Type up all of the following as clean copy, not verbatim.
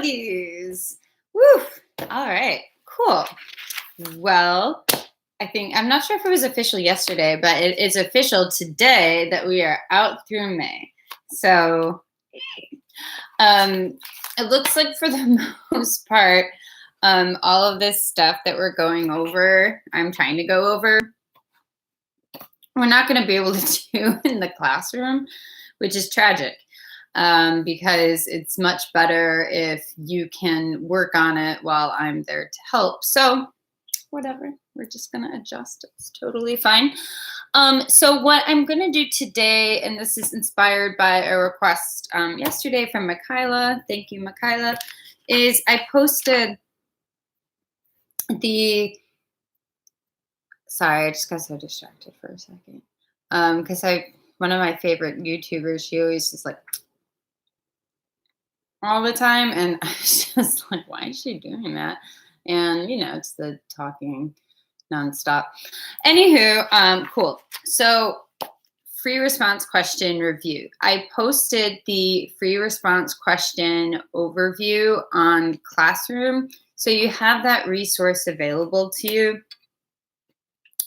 buddies. Woo! All right, cool. Well, I'm not sure if it was official yesterday, but it is official today that we are out through May. So it looks like for the most part, all of this stuff that we're going over, I'm trying to go over, we're not going to be able to do in the classroom, which is tragic, because it's much better if you can work on it while I'm there to help. So whatever, we're just going to adjust. It's totally fine. So what I'm going to do today, and this is inspired by a request yesterday from Michaela, thank you, Michaela, is I posted sorry, I just got so distracted for a second. Because one of my favorite YouTubers, she always just like all the time, and I was just like, why is she doing that? And it's the talking nonstop. Anywho, cool. So free response question review. I posted the free response question overview on Classroom, so you have that resource available to you.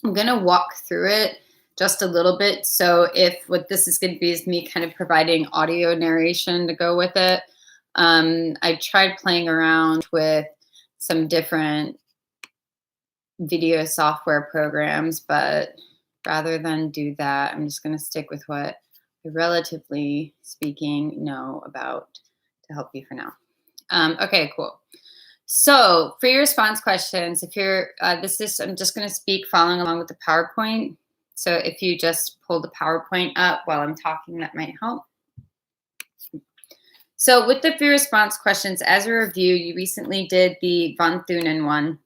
I'm going to walk through it just a little bit. So if what this is going to be is me kind of providing audio narration to go with it. I tried playing around with some different video software programs, but rather than do that, I'm just going to stick with what I relatively speaking know about to help you for now. Okay, cool. So free response questions, if you're, I'm just going to speak following along with the PowerPoint. So if you just pull the PowerPoint up while I'm talking, that might help. So with the free response questions, as a review, you recently did the von Thunen one.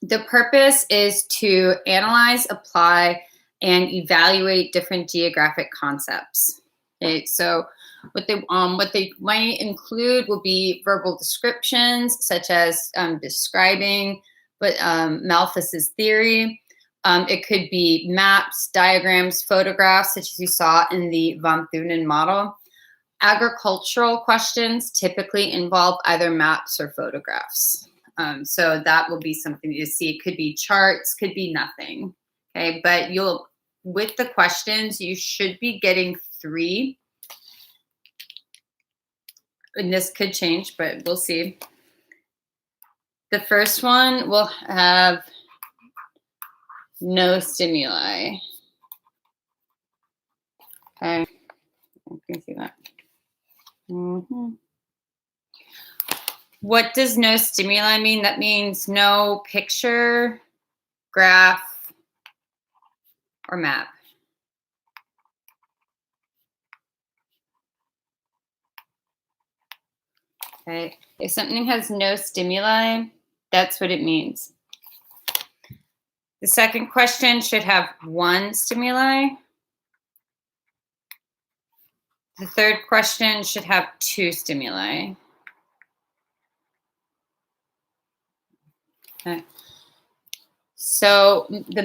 The purpose is to analyze, apply, and evaluate different geographic concepts. Okay, so what they might include will be verbal descriptions, such as describing Malthus's theory. It could be maps, diagrams, photographs, such as you saw in the von Thunen model. Agricultural questions typically involve either maps or photographs. So that will be something you see. It could be charts, could be nothing. Okay, but with the questions, you should be getting 3. And this could change, but we'll see. The first one will have no stimuli. Okay, you can see that. What does no stimuli mean? That means no picture, graph, or map. Okay. If something has no stimuli, that's what it means. The second question should have 1 stimuli. The third question should have 2 stimuli. Okay. So the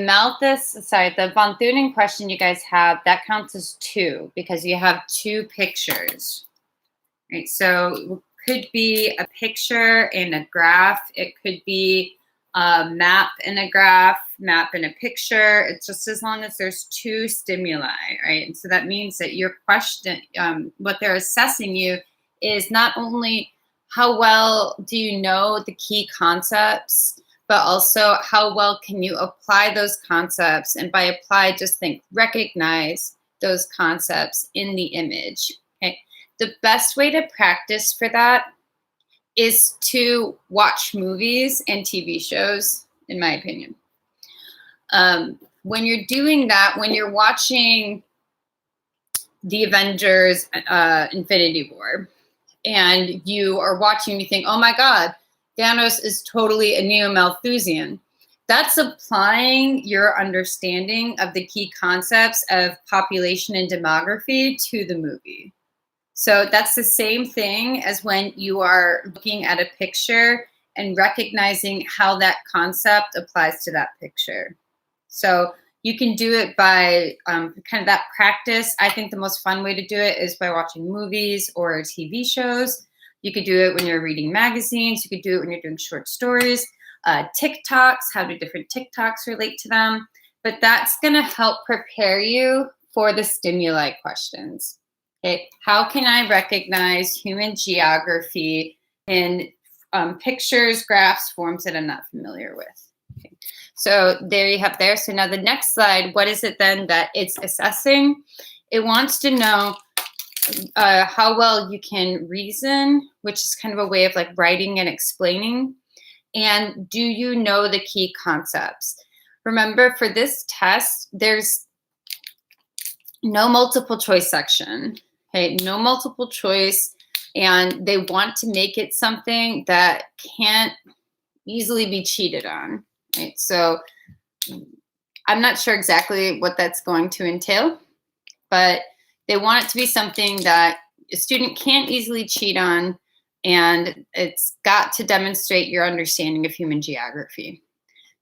von Thunen question you guys have, that counts as 2 because you have 2 pictures. Right, so could be a picture and a graph. It could be a map and a graph, map and a picture. It's just as long as there's 2 stimuli, right? And so that means that your question, what they're assessing you is not only how well do you know the key concepts, but also how well can you apply those concepts. And by apply, just think recognize those concepts in the image. Okay. The best way to practice for that is to watch movies and TV shows, in my opinion. When you're doing that, when you're watching the Avengers Infinity War, and you are watching, you think, oh my God, Thanos is totally a neo-Malthusian. That's applying your understanding of the key concepts of population and demography to the movie. So that's the same thing as when you are looking at a picture and recognizing how that concept applies to that picture. So you can do it by kind of that practice. I think the most fun way to do it is by watching movies or TV shows. You could do it when you're reading magazines. You could do it when you're doing short stories. TikToks, how do different TikToks relate to them? But that's going to help prepare you for the stimuli questions. Okay, how can I recognize human geography in pictures, graphs, forms that I'm not familiar with? Okay. So there you have there. So now the next slide, what is it then that it's assessing? It wants to know how well you can reason, which is kind of a way of like writing and explaining. And do you know the key concepts? Remember, for this test, there's no multiple choice section. Okay, no multiple choice. And they want to make it something that can't easily be cheated on. Right? So I'm not sure exactly what that's going to entail, but they want it to be something that a student can't easily cheat on, and it's got to demonstrate your understanding of human geography.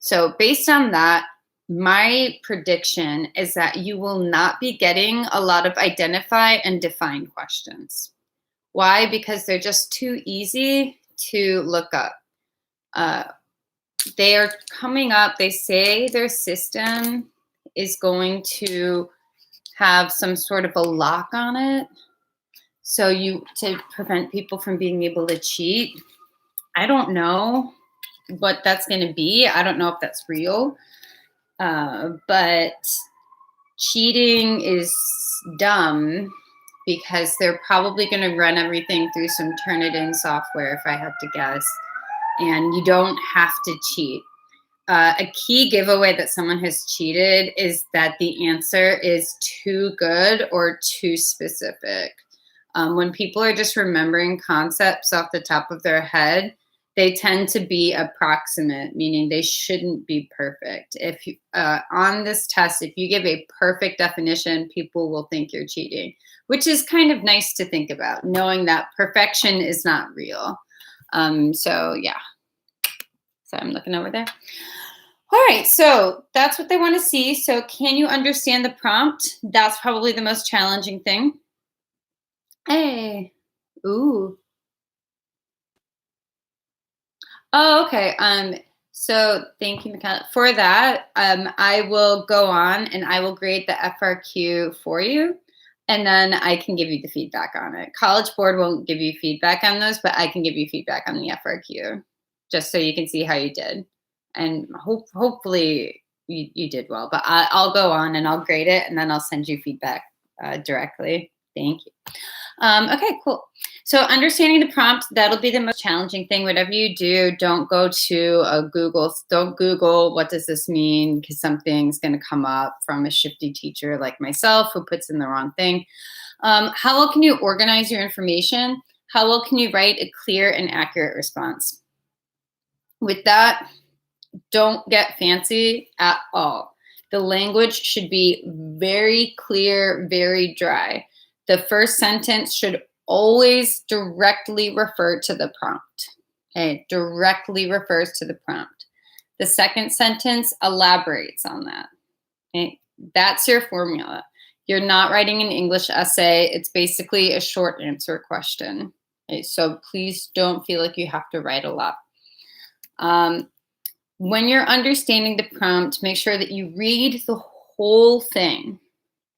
So based on that, my prediction is that you will not be getting a lot of identify and define questions. Why? Because they're just too easy to look up. They are coming up, they say their system is going to have some sort of a lock on it. So to prevent people from being able to cheat. I don't know what that's going to be. I don't know if that's real. But cheating is dumb because they're probably going to run everything through some Turnitin software, if I had to guess. And you don't have to cheat. A key giveaway that someone has cheated is that the answer is too good or too specific. When people are just remembering concepts off the top of their head, they tend to be approximate, meaning they shouldn't be perfect. If you, on this test, if you give a perfect definition, people will think you're cheating, which is kind of nice to think about, knowing that perfection is not real. So yeah, so I'm looking over there. All right, so that's what they want to see. So can you understand the prompt? That's probably the most challenging thing. Hey, ooh. Oh, okay. So thank you, Michaela, for that. I will go on and I will grade the FRQ for you, and then I can give you the feedback on it. College Board won't give you feedback on those, but I can give you feedback on the FRQ, just so you can see how you did. And hopefully you did well, but I'll go on and I'll grade it, and then I'll send you feedback directly. Thank you. Okay, cool. So understanding the prompt, that'll be the most challenging thing. Whatever you do, don't go to Google. Don't Google, what does this mean? Because something's going to come up from a shifty teacher like myself who puts in the wrong thing. How well can you organize your information? How well can you write a clear and accurate response? With that, don't get fancy at all. The language should be very clear, very dry. The first sentence should always directly refer to the prompt. Okay, directly refers to the prompt. The second sentence elaborates on that. Okay, that's your formula. You're not writing an English essay. It's basically a short answer question. Okay, so please don't feel like you have to write a lot. When you're understanding the prompt, make sure that you read the whole thing.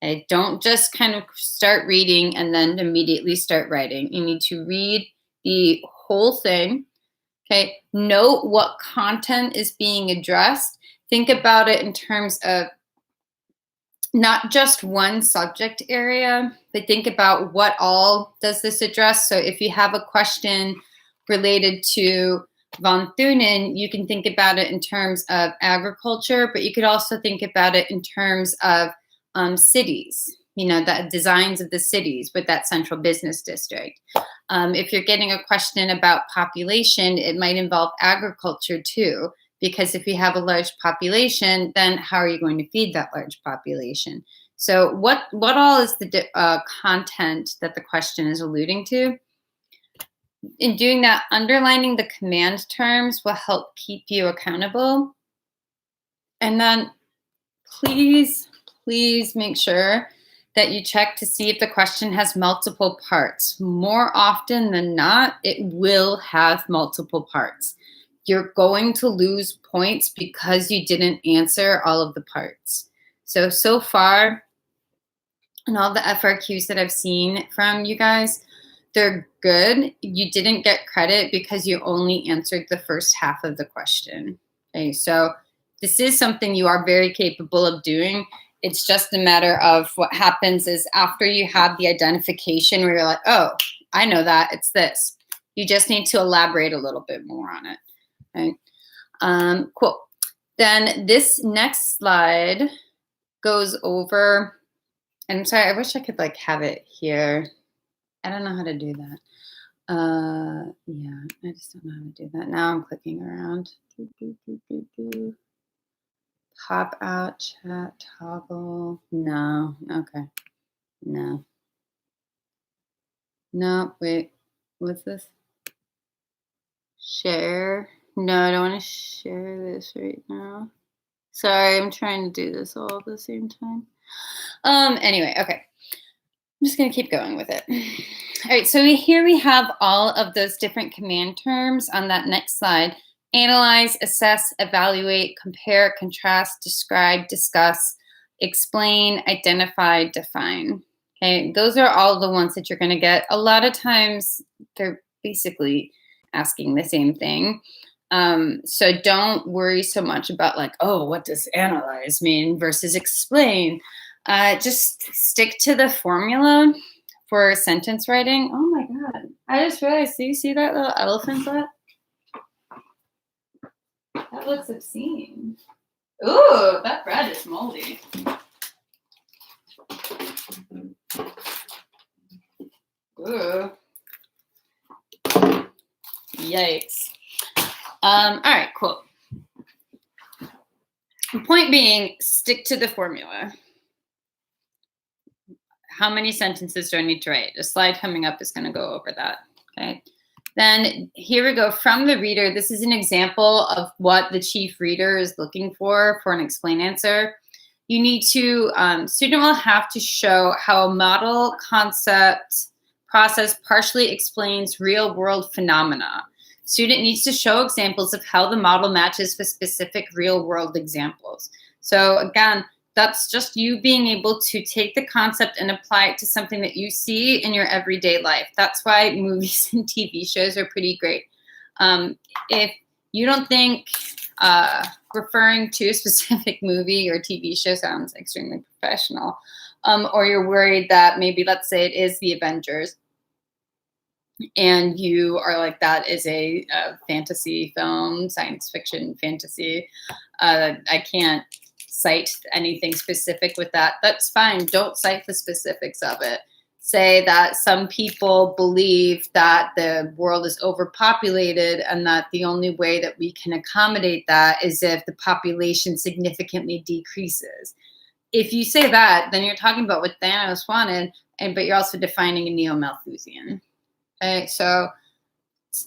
Okay, don't just kind of start reading and then immediately start writing. You need to read the whole thing. Okay, note what content is being addressed. Think about it in terms of not just one subject area, but think about what all does this address. So if you have a question related to Von Thunen, you can think about it in terms of agriculture, but you could also think about it in terms of cities, the designs of the cities with that central business district. If you're getting a question about population, it might involve agriculture too, because if you have a large population, then how are you going to feed that large population? So what all is the content that the question is alluding to? In doing that, underlining the command terms will help keep you accountable. And then please make sure that you check to see if the question has multiple parts. More often than not, it will have multiple parts. You're going to lose points because you didn't answer all of the parts. So far, in all the FRQs that I've seen from you guys, they're good. You didn't get credit because you only answered the first half of the question. Okay, so this is something you are very capable of doing. It's just a matter of what happens is after you have the identification where you're like, oh, I know that, it's this. You just need to elaborate a little bit more on it. Okay? Cool. Then this next slide goes over, and I'm sorry, I wish I could like have it here. I don't know how to do that. Yeah, I just don't know how to do that. Now I'm clicking around. Pop out, chat, toggle. No, okay. No. No, wait. What's this? Share. No, I don't want to share this right now. Sorry, I'm trying to do this all at the same time. Anyway, okay. I'm just going to keep going with it. All right, so here we have all of those different command terms on that next slide. Analyze, assess, evaluate, compare, contrast, describe, discuss, explain, identify, define. Okay, those are all the ones that you're going to get. A lot of times they're basically asking the same thing. So don't worry so much about like, oh, what does analyze mean versus explain? Just stick to the formula for sentence writing. Oh my God, I just realized, do you see that little elephant butt? That looks obscene. Ooh, that bread is moldy. Ooh. Yikes. All right, cool. The point being, stick to the formula. How many sentences do I need to write? The slide coming up is going to go over that. Okay. Then here we go. From the reader, this is an example of what the chief reader is looking for an explain answer. You need to, student will have to show how a model concept process partially explains real world phenomena. Student needs to show examples of how the model matches with specific real world examples. So again, that's just you being able to take the concept and apply it to something that you see in your everyday life. That's why movies and TV shows are pretty great. If you don't think referring to a specific movie or TV show sounds extremely professional, or you're worried that maybe, let's say it is the Avengers, and you are like, that is a fantasy film, science fiction fantasy. I can't cite anything specific with that. That's fine. Don't cite the specifics of it. Say that some people believe that the world is overpopulated and that the only way that we can accommodate that is if the population significantly decreases. If you say that, then you're talking about what Thanos wanted, but you're also defining a neo-Malthusian. Okay, so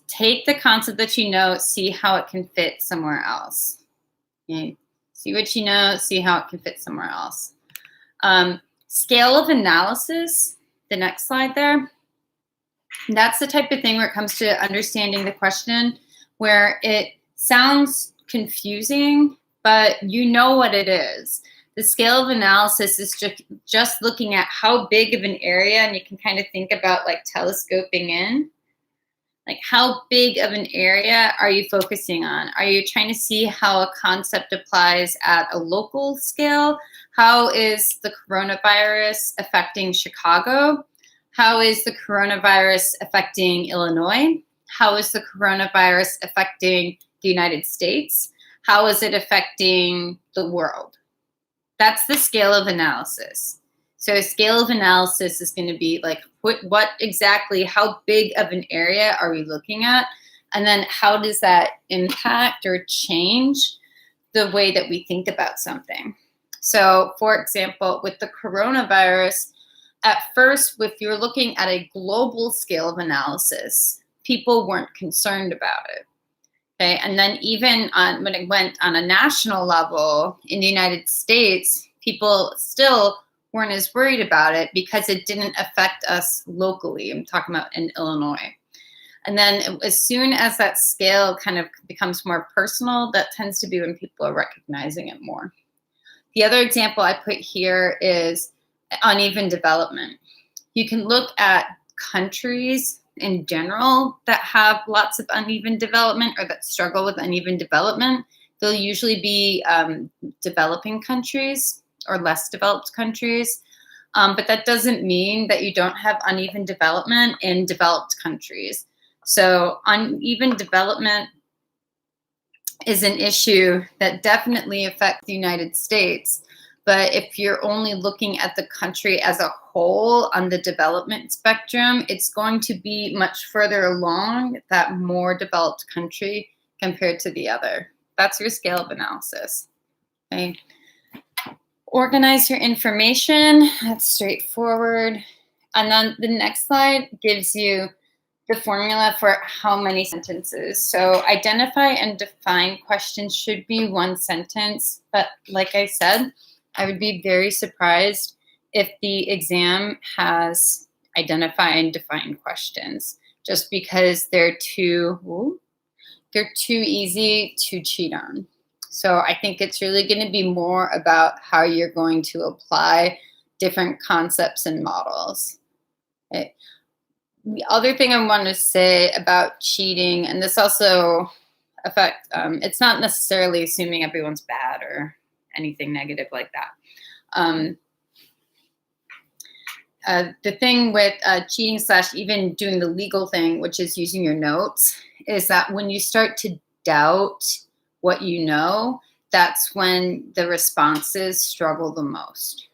take the concept that you know, see how it can fit somewhere else. Okay, see what you know, see how it can fit somewhere else. Scale of analysis, the next slide there. That's the type of thing where it comes to understanding the question, where it sounds confusing, but you know what it is. The scale of analysis is just looking at how big of an area, and you can kind of think about like telescoping in. Like, how big of an area are you focusing on? Are you trying to see how a concept applies at a local scale? How is the coronavirus affecting Chicago? How is the coronavirus affecting Illinois? How is the coronavirus affecting the United States? How is it affecting the world? That's the scale of analysis. So a scale of analysis is going to be like, what exactly, how big of an area are we looking at? And then how does that impact or change the way that we think about something? So for example, with the coronavirus, at first, if you're looking at a global scale of analysis, people weren't concerned about it. Okay, and then even when it went on a national level in the United States, people still weren't as worried about it because it didn't affect us locally. I'm talking about in Illinois. And then as soon as that scale kind of becomes more personal, that tends to be when people are recognizing it more. The other example I put here is uneven development. You can look at countries in general that have lots of uneven development or that struggle with uneven development. They'll usually be developing countries or less developed countries. But that doesn't mean that you don't have uneven development in developed countries. So uneven development is an issue that definitely affects the United States. But if you're only looking at the country as a whole on the development spectrum, it's going to be much further along that more developed country compared to the other. That's your scale of analysis. Okay. Organize your information. That's straightforward. And then the next slide gives you the formula for how many sentences. So identify and define questions should be one sentence. But like I said, I would be very surprised if the exam has identify and define questions, just because they're too easy to cheat on. So I think it's really going to be more about how you're going to apply different concepts and models. Okay. The other thing I want to say about cheating, and this also affects, it's not necessarily assuming everyone's bad or anything negative like that. The thing with cheating / even doing the legal thing, which is using your notes, is that when you start to doubt what you know, that's when the responses struggle the most.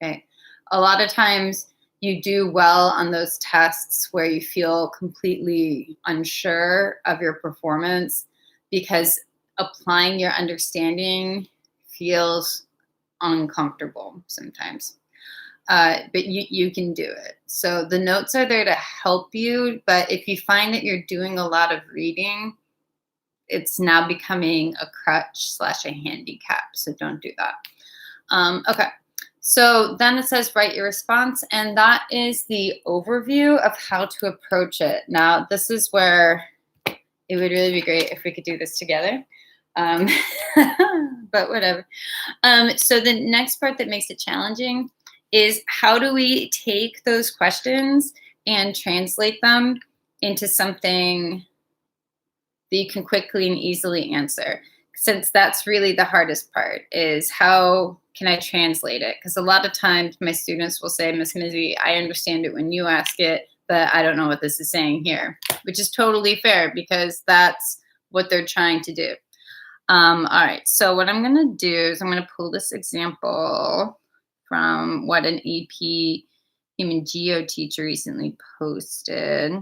Okay, a lot of times you do well on those tests where you feel completely unsure of your performance because applying your understanding feels uncomfortable sometimes. But you can do it. So the notes are there to help you, but if you find that you're doing a lot of reading, it's now becoming a crutch / a handicap. So don't do that. Okay. So then it says write your response, and that is the overview of how to approach it. Now, this is where it would really be great if we could do this together. But whatever. So the next part that makes it challenging is how do we take those questions and translate them into something that you can quickly and easily answer? Since that's really the hardest part, is how can I translate it? Because a lot of times my students will say, Ms. Mizzy, I understand it when you ask it, but I don't know what this is saying here, which is totally fair because that's what they're trying to do. All right, so what I'm going to do is I'm going to pull this example from what an AP Human Geo teacher recently posted.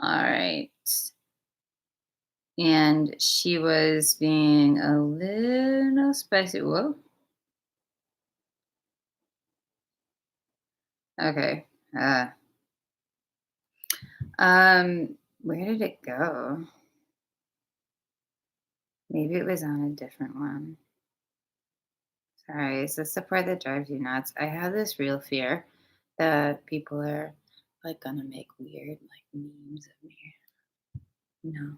All right. And she was being a little spicy. Whoa. Okay. Where did it go? Maybe it was on a different one. Sorry, is this the part that drives you nuts? I have this real fear that people are like gonna make weird like memes of me. No. Okay.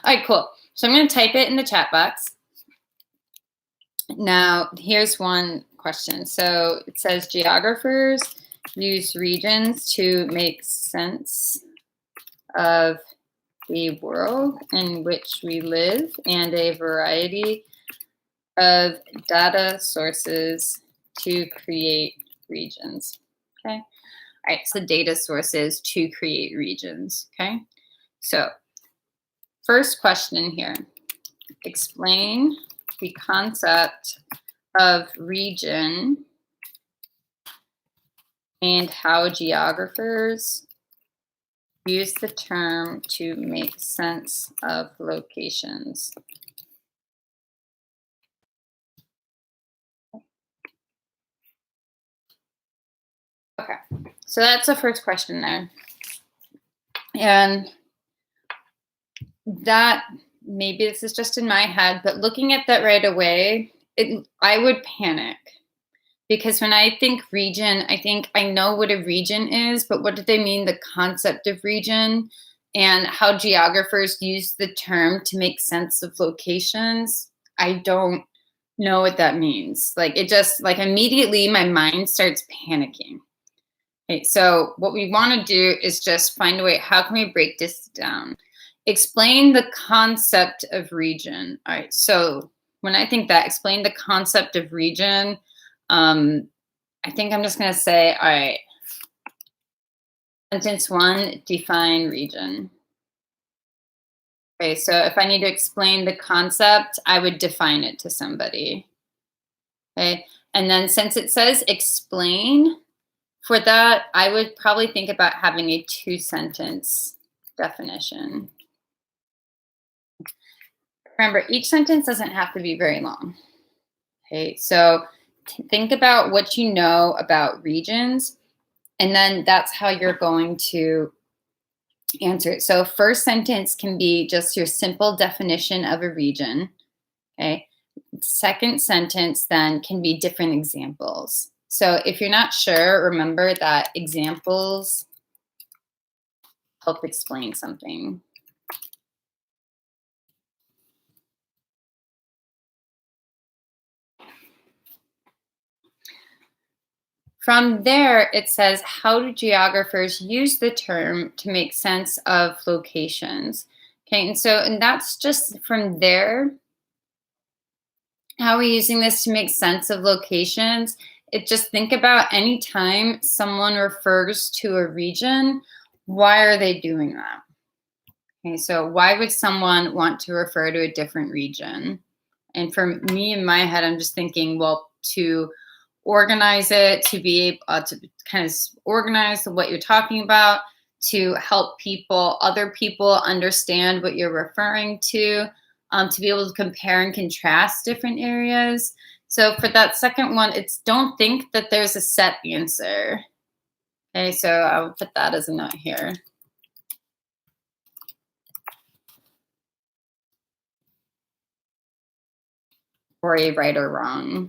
All right, cool. So I'm gonna type it in the chat box. Now, here's one question. So it says geographers use regions to make sense of the world in which we live and a variety of data sources to create regions. Okay. All right. So data sources to create regions. Okay. So first question here, explain the concept of region and how geographers use the term to make sense of locations. Okay, so that's the first question there. And that, maybe this is just in my head, but looking at that right away, I would panic Because when I think region, I think I know what a region is, but what do they mean, the concept of region, and how geographers use the term to make sense of locations? I don't know what that means. Like it just like immediately my mind starts panicking. Okay, so what we want to do is just find a way, how can we break this down? Explain the concept of region. All right, so when I think that, explain the concept of region, I think I'm just going to say, all right, sentence one, define region. Okay, so if I need to explain the concept, I would define it to somebody. Okay, and then since it says explain, for that, I would probably think about having a 2-sentence definition. Remember, each sentence doesn't have to be very long. Okay, so think about what you know about regions, and then that's how you're going to answer it. So first sentence can be just your simple definition of a region. Okay. Second sentence then can be different examples. So if you're not sure, remember that examples help explain something. From there, it says, how do geographers use the term to make sense of locations? Okay, and that's just from there. How are we using this to make sense of locations? Just think about any time someone refers to a region, why are they doing that? Okay, so why would someone want to refer to a different region? And for me, in my head, I'm just thinking, well, to organize it, to be able to kind of organize what you're talking about, to help other people understand what you're referring to be able to compare and contrast different areas. So for that second one, don't think that there's a set answer. Okay, so I'll put that as a note here. Or a right or wrong.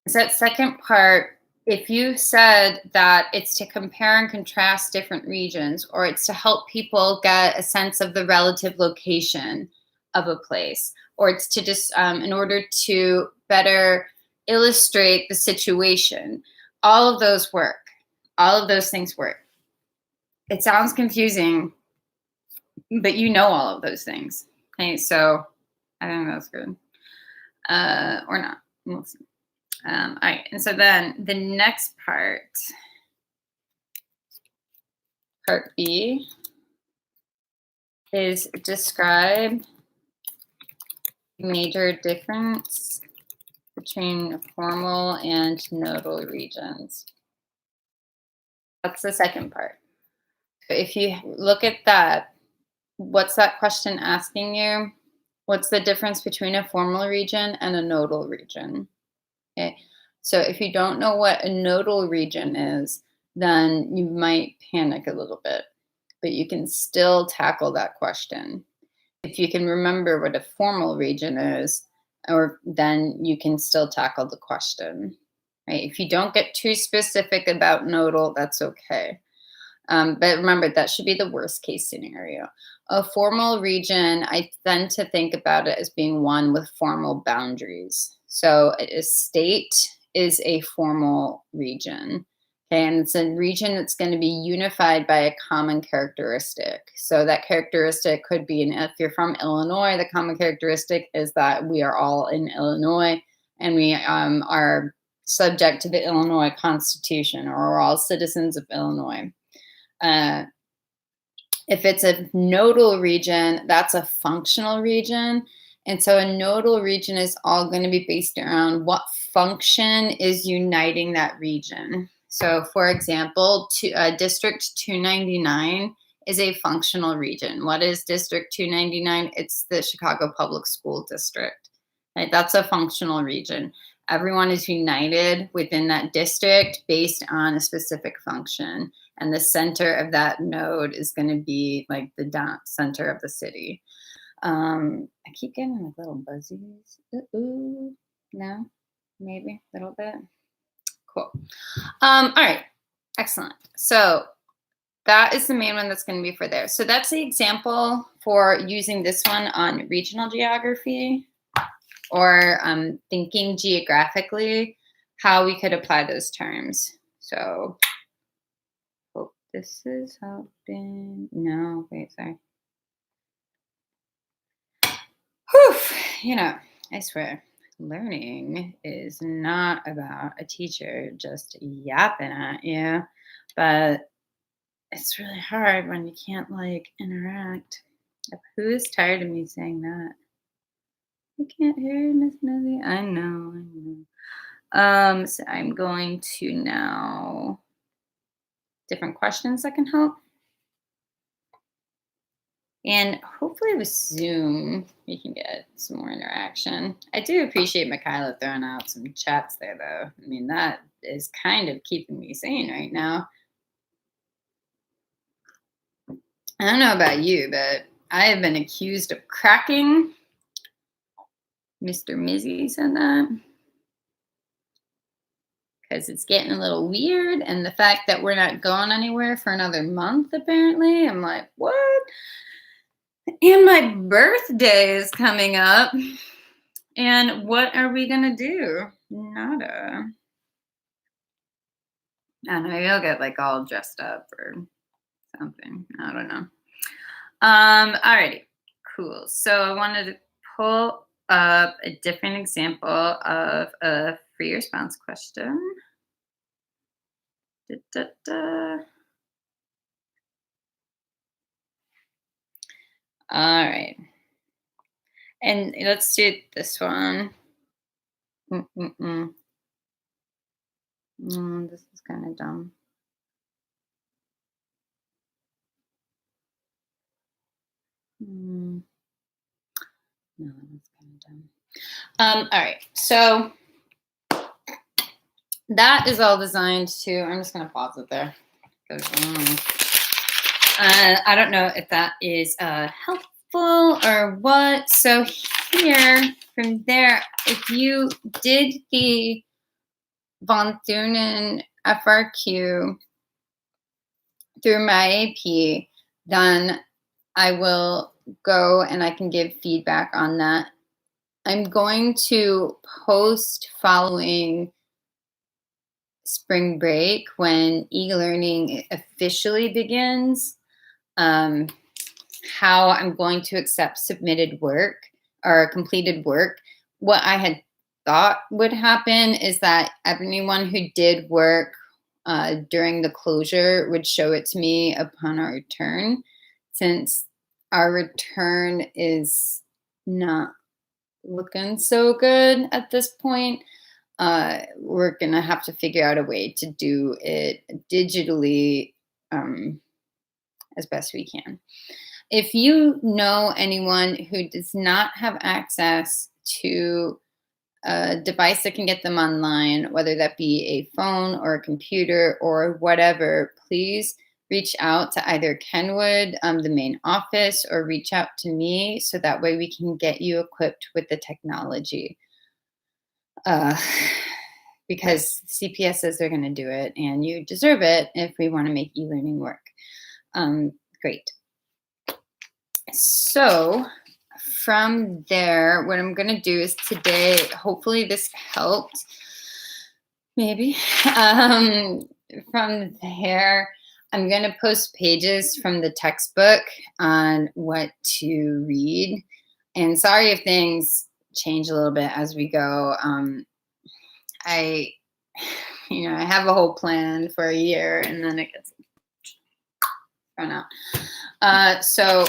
So that second part, if you said that it's to compare and contrast different regions, or it's to help people get a sense of the relative location of a place, or it's to just in order to better illustrate the situation, all of those work. All of those things work. It sounds confusing, but you know all of those things. Okay, so I think that's good. Or not. We'll see. All right, and so then the next part B, is describe major difference between formal and nodal regions. That's the second part. If you look at that, what's that question asking you? What's the difference between a formal region and a nodal region? Okay, so if you don't know what a nodal region is, then you might panic a little bit, but you can still tackle that question. If you can remember what a formal region is, then you can still tackle the question. Right? If you don't get too specific about nodal, that's okay. But remember, that should be the worst case scenario. A formal region, I tend to think about it as being one with formal boundaries. So a state is a formal region. Okay, and it's a region that's going to be unified by a common characteristic. So that characteristic could be, if you're from Illinois, the common characteristic is that we are all in Illinois and we are subject to the Illinois Constitution, or we're all citizens of Illinois. If it's a nodal region, that's a functional region. And so a nodal region is all going to be based around what function is uniting that region. So for example, District 299 is a functional region. What is District 299? It's the Chicago Public School District. Right? That's a functional region. Everyone is united within that district based on a specific function. And the center of that node is going to be like the center of the city. I keep getting like little buzzies. Ooh, no, maybe a little bit. Cool. All right, excellent. So that is the main one that's going to be for there. So that's the example for using this one on regional geography or thinking geographically, how we could apply those terms. So hope this is helping. No, wait, sorry. Whew, I swear, learning is not about a teacher just yapping at you, but it's really hard when you can't like interact. Who is tired of me saying that? You can't hear you, Miss Nosy. I know, I know. So I'm going to now different questions that can help. And hopefully with Zoom, we can get some more interaction. I do appreciate Michaela throwing out some chats there, though. I mean, that is kind of keeping me sane right now. I don't know about you, but I have been accused of cracking. Mr. Mizzy said that. Because it's getting a little weird. And the fact that we're not going anywhere for another month, apparently, I'm like, what? And my birthday is coming up. And what are we going to do? Nada. I don't know. You'll get like all dressed up or something. I don't know. Alrighty. Cool. So I wanted to pull up a different example of a free response question. Da, da, da. All right. And let's do this one. This is kind of dumb. No, that's kind of dumb. All right. So that is all designed to, I'm just going to pause it there. I don't know if that is helpful or what. So here, from there, if you did the Von Thunen FRQ through my AP, then I will go and I can give feedback on that. I'm going to post following spring break when e-learning officially begins, how I'm going to accept submitted work or completed work. What I had thought would happen is that everyone who did work during the closure would show it to me upon our return. Since our return is not looking so good at this point, we're gonna have to figure out a way to do it digitally as best we can. If you know anyone who does not have access to a device that can get them online, whether that be a phone or a computer or whatever, please reach out to either Kenwood, the main office, or reach out to me so that way we can get you equipped with the technology. Because CPS says they're going to do it and you deserve it if we want to make e-learning work. Great. So from there, what I'm going to do is today, hopefully this helped, maybe. From there, I'm going to post pages from the textbook on what to read. And sorry if things change a little bit as we go. I have a whole plan for a year and then it gets thrown out. So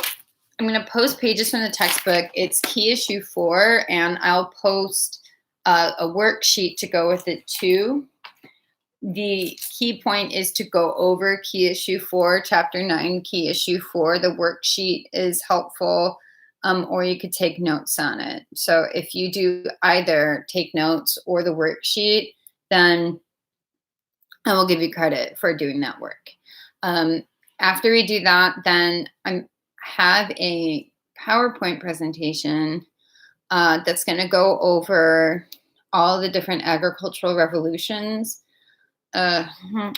I'm going to post pages from the textbook. It's key issue 4, and I'll post a worksheet to go with it too. The key point is to go over key issue 4, chapter 9, key issue 4. The worksheet is helpful, or you could take notes on it. So if you do either take notes or the worksheet, then I will give you credit for doing that work. After we do that, then I have a PowerPoint presentation that's going to go over all the different agricultural revolutions. Hmm,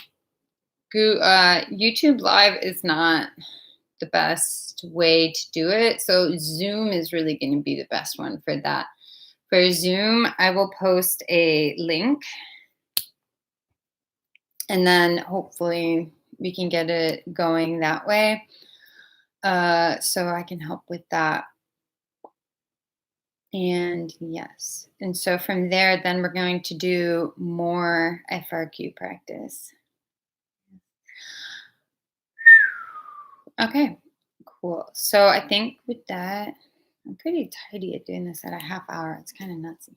YouTube Live is not the best way to do it. So Zoom is really going to be the best one for that. For Zoom, I will post a link and then hopefully we can get it going that way. So I can help with that. And yes. And so from there, then we're going to do more FRQ practice. Okay, cool. So I think with that, I'm pretty tidy at doing this at a half hour. It's kind of nuts.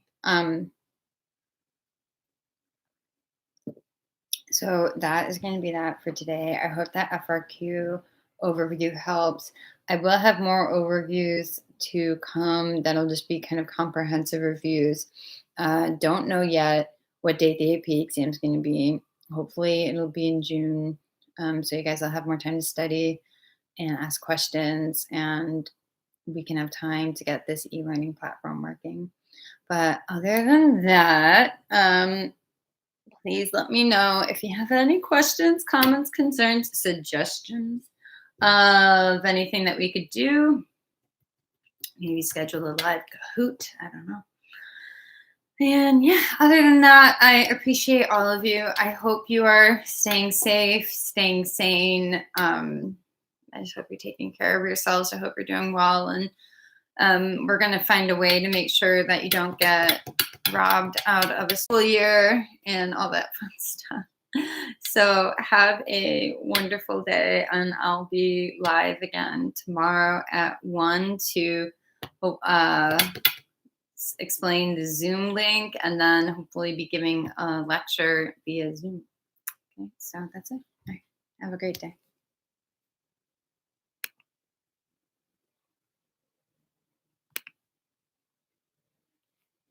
So that is going to be that for today. I hope that FRQ overview helps. I will have more overviews to come that'll just be kind of comprehensive reviews. Don't know yet what date the AP exam is going to be. Hopefully it'll be in June. So you guys will have more time to study and ask questions, and we can have time to get this e-learning platform working. But other than that, please let me know if you have any questions, comments, concerns, suggestions of anything that we could do. Maybe schedule a live Kahoot. I don't know. And yeah, other than that, I appreciate all of you. I hope you are staying safe, staying sane. I just hope you're taking care of yourselves. I hope you're doing well. And we're going to find a way to make sure that you don't get robbed out of a school year and all that fun stuff. So have a wonderful day, and I'll be live again tomorrow at 1 to explain the Zoom link, and then hopefully be giving a lecture via Zoom. Okay, so that's it. All right. Have a great day.